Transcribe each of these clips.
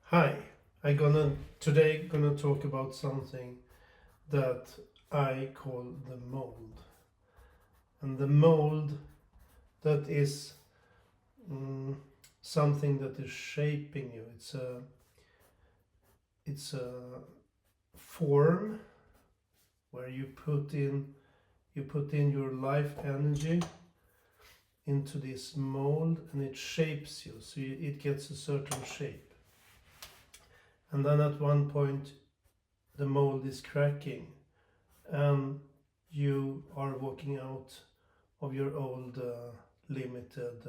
Hi, I gonna talk about something that I call the mold. And the mold that is mm, something that is shaping you. It's a form where you put in your life energy into this mold and it shapes you. So it gets a certain shape. And then at one point the mold is cracking and you are walking out of your old limited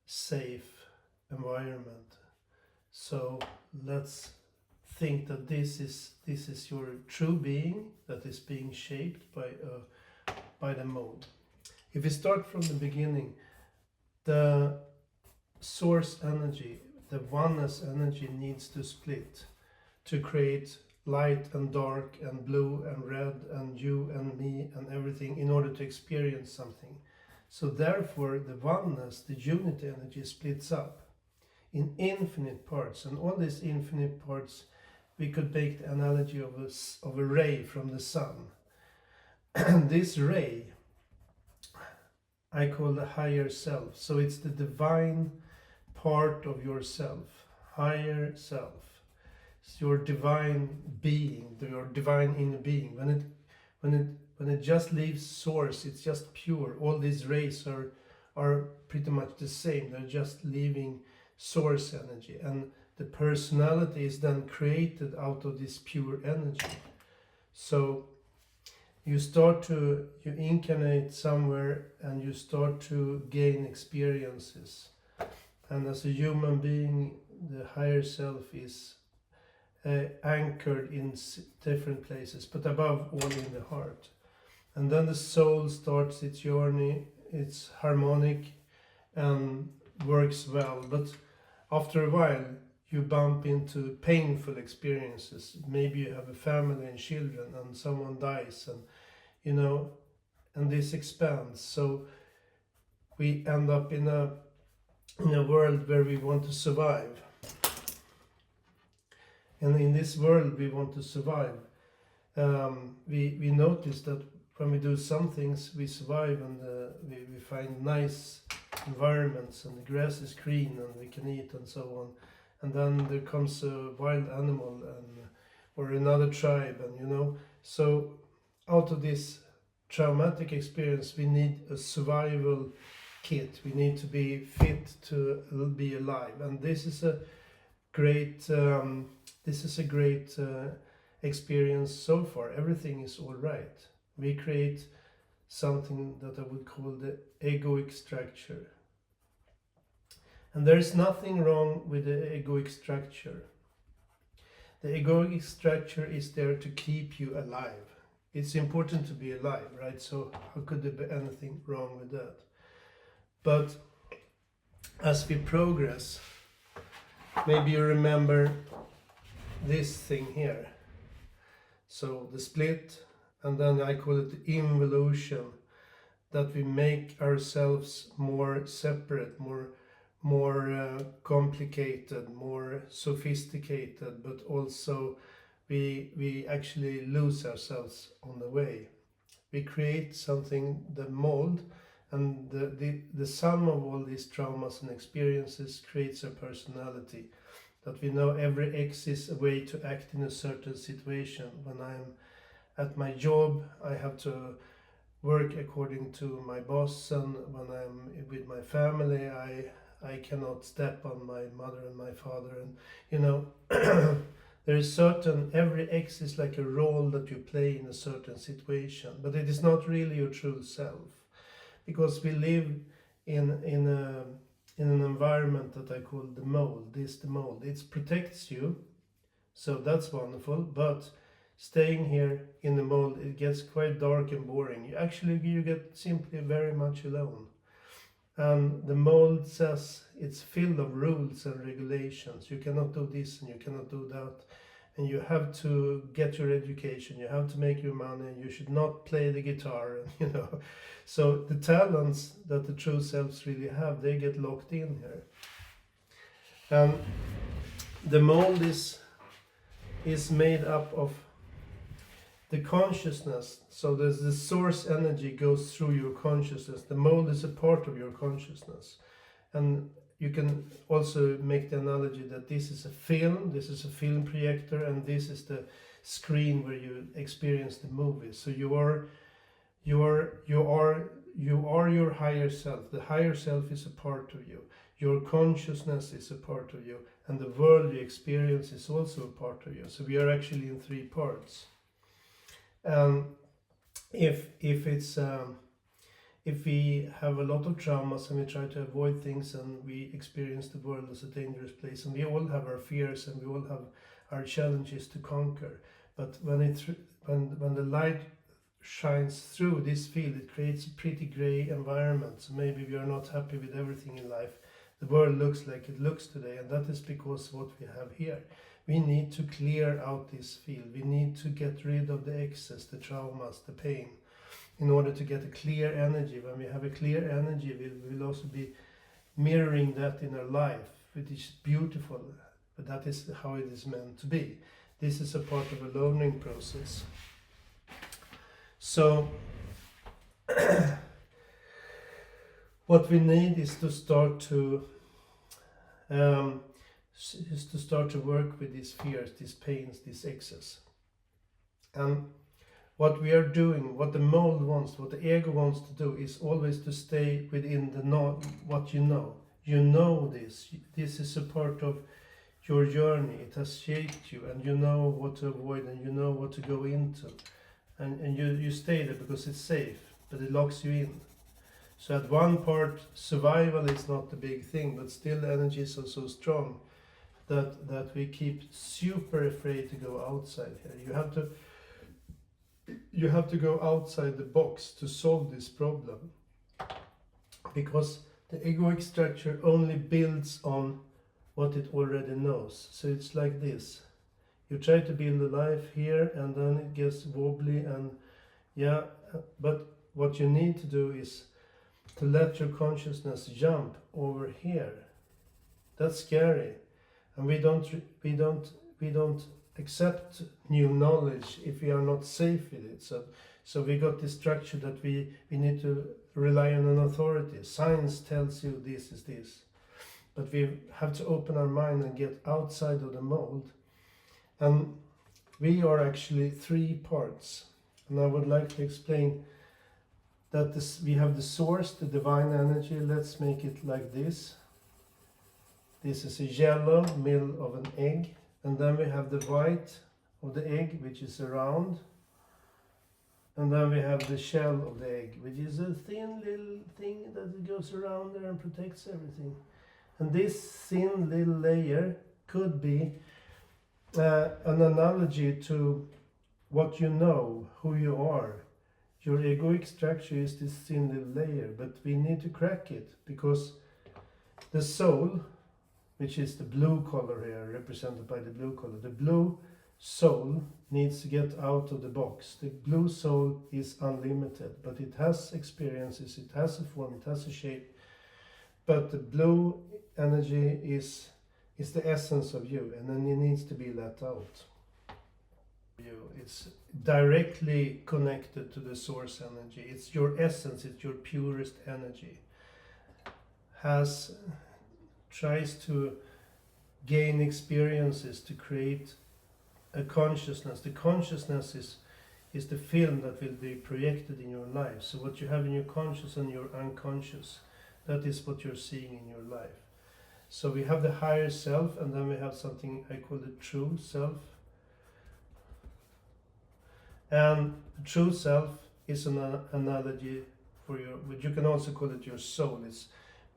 safe environment. So let's think that this is your true being that is being shaped by the mold. If we start from the beginning, the source energy, the oneness energy needs to split to create light and dark and blue and red and you and me and everything in order to experience something. So therefore the oneness, the unity energy splits up in infinite parts, and all these infinite parts we could make the analogy of a ray from the sun. And this ray I call the higher self. So it's the divine part of yourself, higher self. It's your divine being, your divine inner being. When it just leaves source, it's just pure. All these rays are pretty much the same. They're just leaving source energy, and the personality is then created out of this pure energy. So you incarnate somewhere and you start to gain experiences. And as a human being, the higher self is anchored in different places, but above all in the heart. And then the soul starts its journey, it's harmonic and works well. But after a while, you bump into painful experiences. Maybe you have a family and children, and someone dies, and this expands. So we end up in a world where we want to survive. And in this world we want to survive. We notice that when we do some things, we survive, and we find nice environments, and the grass is green, and we can eat, and so on. And then there comes a wild animal, or another tribe, and so out of this traumatic experience, we need a survival kit. We need to be fit to be alive, and this is a great experience so far. Everything is all right. We create something that I would call the egoic structure, and there is nothing wrong with the egoic structure. The egoic structure is there to keep you alive. It's important to be alive, right? So how could there be anything wrong with that? But as we progress, maybe you remember this thing here. So the split, and then I call it the involution, that we make ourselves more separate, more complicated, more sophisticated, but also we actually lose ourselves on the way. We create something, the mold, and the sum of all these traumas and experiences creates a personality. That we know every X is a way to act in a certain situation. When I'm at my job, I have to work according to my boss, and when I'm with my family, I cannot step on my mother and my father, and there is every X is like a role that you play in a certain situation, but it is not really your true self, because we live in an environment that I call the mold. The mold. It protects you, so that's wonderful. But staying here in the mold, it gets quite dark and boring. You get simply very much alone. And the mold says it's filled of rules and regulations. You cannot do this and you cannot do that. And you have to get your education, you have to make your money, you should not play the guitar, So the talents that the true selves really have, they get locked in here. the mold is made up of the consciousness. So there's the source energy goes through your consciousness. The mold is a part of your consciousness. And you can also make the analogy that this is a film projector, and this is the screen where you experience the movie. So you are your higher self. The higher self is a part of you. Your consciousness is a part of you, and the world you experience is also a part of you. So we are actually in three parts. If we have a lot of traumas and we try to avoid things, and we experience the world as a dangerous place, and we all have our fears and we all have our challenges to conquer, but when the light shines through this field, it creates a pretty gray environment. So maybe we are not happy with everything in life. The world looks like it looks today, and that is because what we have here. We need to clear out this field. We need to get rid of the excess, the traumas, the pain, in order to get a clear energy. When we have a clear energy, we will also be mirroring that in our life, which is beautiful, but that is how it is meant to be. This is a part of a learning process. So what we need is to start to work with these fears, these pains, this excess. And what we are doing, what the mold wants, what the ego wants to do, is always to stay within the what you know. You know this. This is a part of your journey. It has shaped you, and you know what to avoid, and you know what to go into. And you stay there because it's safe, but it locks you in. So at one part, survival is not the big thing, but still the energies are so strong that we keep super afraid to go outside here. You have to go outside the box to solve this problem, because the egoic structure only builds on what it already knows. So it's like this. You try to build a life here, and then it gets wobbly, and but what you need to do is to let your consciousness jump over here. That's scary, and we don't accept new knowledge if we are not safe with it. So we got this structure that we need to rely on an authority. Science tells you this is this, but we have to open our mind and get outside of the mold. And we are actually three parts, and I would like to explain that we have the source, the divine energy. Let's make it like this. This is a yellow middle of an egg, and then we have the white of the egg, which is round, and then we have the shell of the egg, which is a thin little thing that goes around there and protects everything. And this thin little layer could be an analogy to what you know, who you are. Your egoic structure is this thin little layer, but we need to crack it, because the soul, which is the blue color here, represented by the blue color, the blue soul needs to get out of the box. The blue soul is unlimited, but it has experiences, it has a form, it has a shape, but the blue energy is the essence of you, and then it needs to be let out. It's directly connected to the source energy. It's your essence, it's your purest energy. Tries to gain experiences to create a consciousness. The consciousness is the film that will be projected in your life. So what you have in your conscious and your unconscious, that is what you're seeing in your life. So we have the higher self, and then we have something I call the true self. And the true self is an analogy for but you can also call it your soul. It's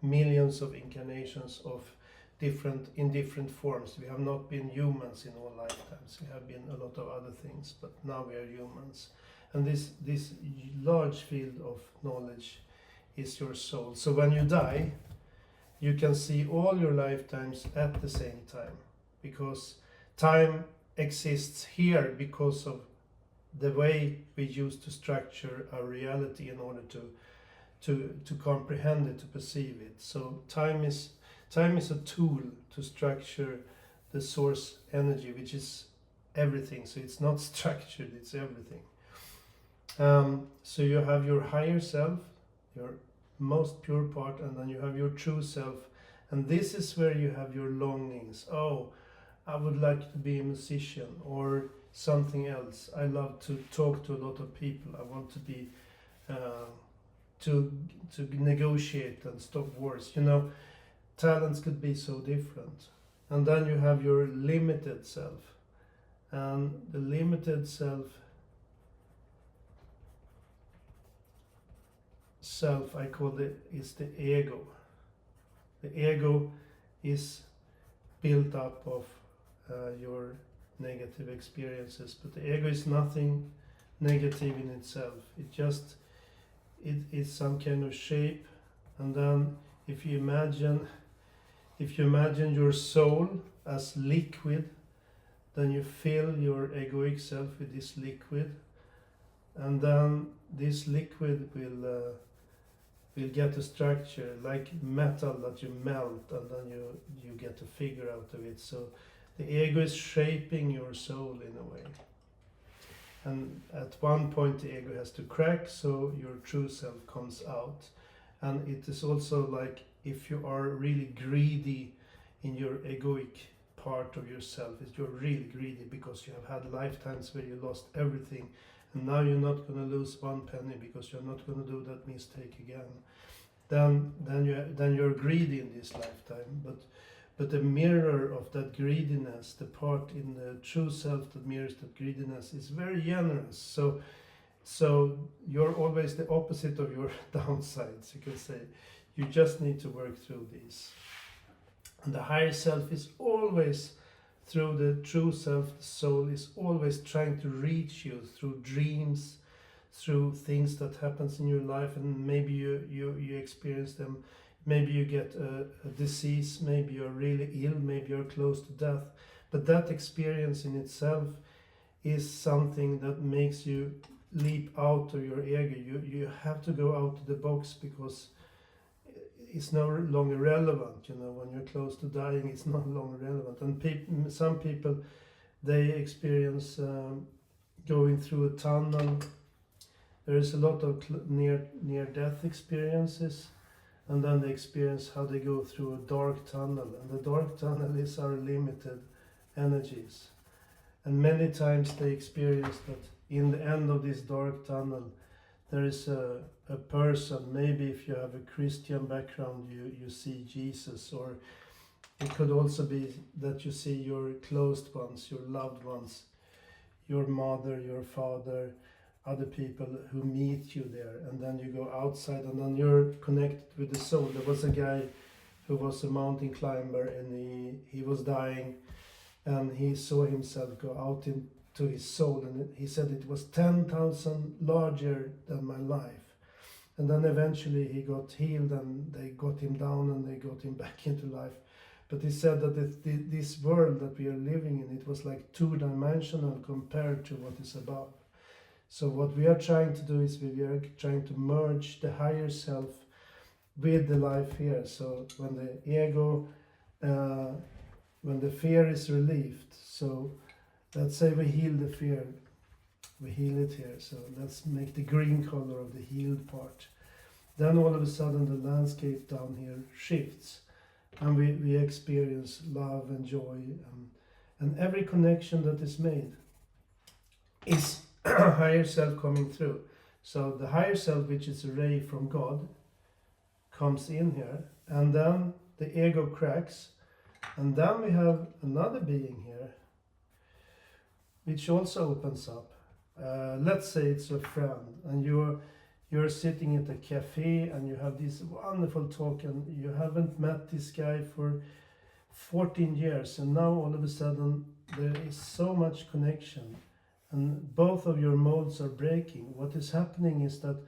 millions of incarnations of in different forms. We have not been humans in all lifetimes. We have been a lot of other things, but now we are humans. And this large field of knowledge is your soul. So when you die, you can see all your lifetimes at the same time, because time exists here because of the way we use to structure our reality in order to comprehend it, to perceive it. So time is a tool to structure the source energy, which is everything. So it's not structured, it's everything. So you have your higher self, your most pure part, and then you have your true self. And this is where you have your longings. Oh, I would like to be a musician, or something else. I love to talk to a lot of people. I want to be to negotiate and stop wars. You know, talents could be so different. And then you have your limited self. And the limited self I call it is the ego. The ego is built up of your negative experiences, but the ego is nothing negative in itself. It is some kind of shape. And then if you imagine your soul as liquid, then you fill your egoic self with this liquid, and then this liquid will get a structure like metal that you melt, and then you get a figure out of it. So the ego is shaping your soul in a way. And at one point the ego has to crack, so your true self comes out. And it is also like if you are really greedy in your egoic part of yourself, if you're really greedy because you have had lifetimes where you lost everything, and now you're not going to lose one penny because you're not going to do that mistake again, then you're greedy in this lifetime. But the mirror of that greediness, the part in the true self that mirrors that greediness, is very generous. So you're always the opposite of your downsides, you can say. You just need to work through these. And the higher self is always, through the true self, the soul is always trying to reach you through dreams, through things that happens in your life, and maybe you experience them. Maybe you get a disease, maybe you're really ill, maybe you're close to death. But that experience in itself is something that makes you leap out of your ego. You have to go out of the box, because it's no longer relevant. You know, when you're close to dying, it's no longer relevant. And some people, they experience going through a tunnel. There is a lot of near-death experiences, and then they experience how they go through a dark tunnel. And the dark tunnel is our limited energies. And many times they experience that in the end of this dark tunnel, there is a person. Maybe if you have a Christian background, you see Jesus, or it could also be that you see your closed ones, your loved ones, your mother, your father, other people who meet you there. And then you go outside, and then you're connected with the soul. There was a guy who was a mountain climber, and he was dying, and he saw himself go out into his soul, and he said it was 10,000 larger than my life. And then eventually he got healed, and they got him down, and they got him back into life. But he said that this world that we are living in, it was like two-dimensional compared to what is above. So what we are trying to do is we are trying to merge the higher self with the life here. So when the ego, when the fear is relieved, so let's say we heal the fear, we heal it here. So let's make the green color of the healed part. Then all of a sudden the landscape down here shifts, and we experience love and joy, and every connection that is made is higher self coming through. So the higher self, which is a ray from God, comes in here, and then the ego cracks, and then we have another being here which also opens up. Let's say it's a friend, and you're sitting at a cafe, and you have this wonderful talk, and you haven't met this guy for 14 years, and now all of a sudden there is so much connection, and both of your molds are breaking. What is happening is that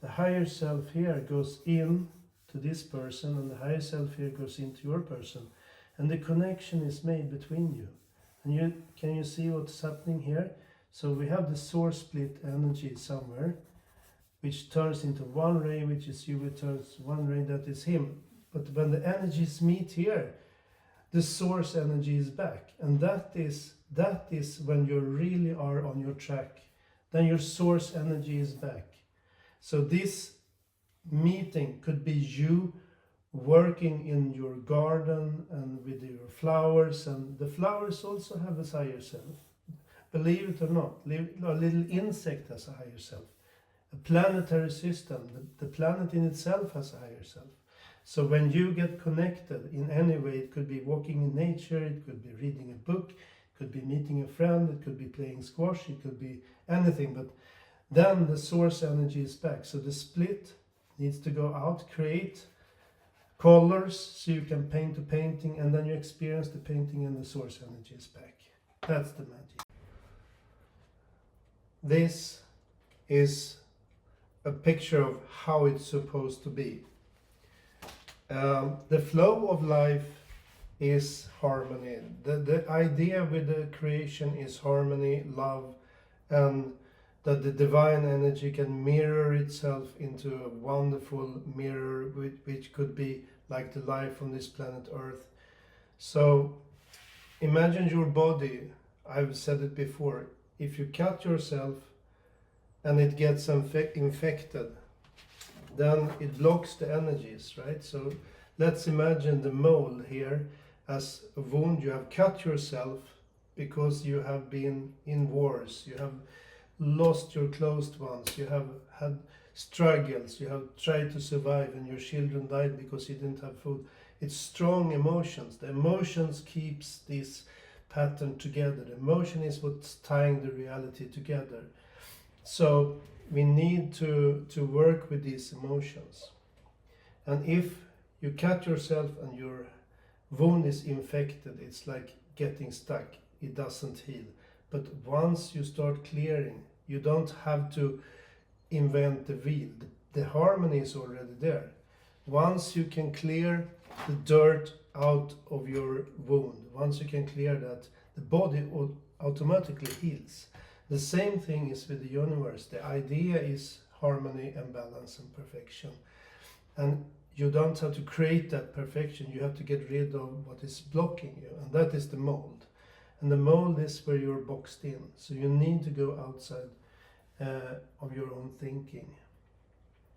the higher self here goes in to this person, and the higher self here goes into your person, and the connection is made between you. And can you see what's happening here? So we have the source split energy somewhere, which turns into one ray, which is you, which turns one ray that is him. But when the energies meet here, the source energy is back. And that is when you really are on your track. Then your source energy is back. So this meeting could be you working in your garden and with your flowers, and the flowers also have a higher self. Believe it or not, a little insect has a higher self. A planetary system, the planet in itself has a higher self. So when you get connected in any way, it could be walking in nature, it could be reading a book, it could be meeting a friend, it could be playing squash, it could be anything, but then the source energy is back. So the split needs to go out, create colors so you can paint a painting, and then you experience the painting and the source energy is back. That's the magic. This is a picture of how it's supposed to be. The flow of life is harmony. The idea with the creation is harmony, love, and that the divine energy can mirror itself into a wonderful mirror, which could be like the life on this planet Earth. So imagine your body. I've said it before. If you cut yourself and it gets infected, then it blocks the energies, right? So let's imagine the mole here as a wound. You have cut yourself because you have been in wars, you have lost your closed ones, you have had struggles, you have tried to survive, and your children died because you didn't have food. It's strong emotions. The emotions keeps this pattern together. The emotion is what's tying the reality together. So we need to work with these emotions. And if you cut yourself and your wound is infected, it's like getting stuck. It doesn't heal. But once you start clearing, you don't have to invent the wheel. The harmony is already there. Once you can clear the dirt out of your wound, once you can clear that, the body automatically heals. The same thing is with the universe. The idea is harmony and balance and perfection. And you don't have to create that perfection. You have to get rid of what is blocking you. And that is the mold. And the mold is where you're boxed in. So you need to go outside of your own thinking.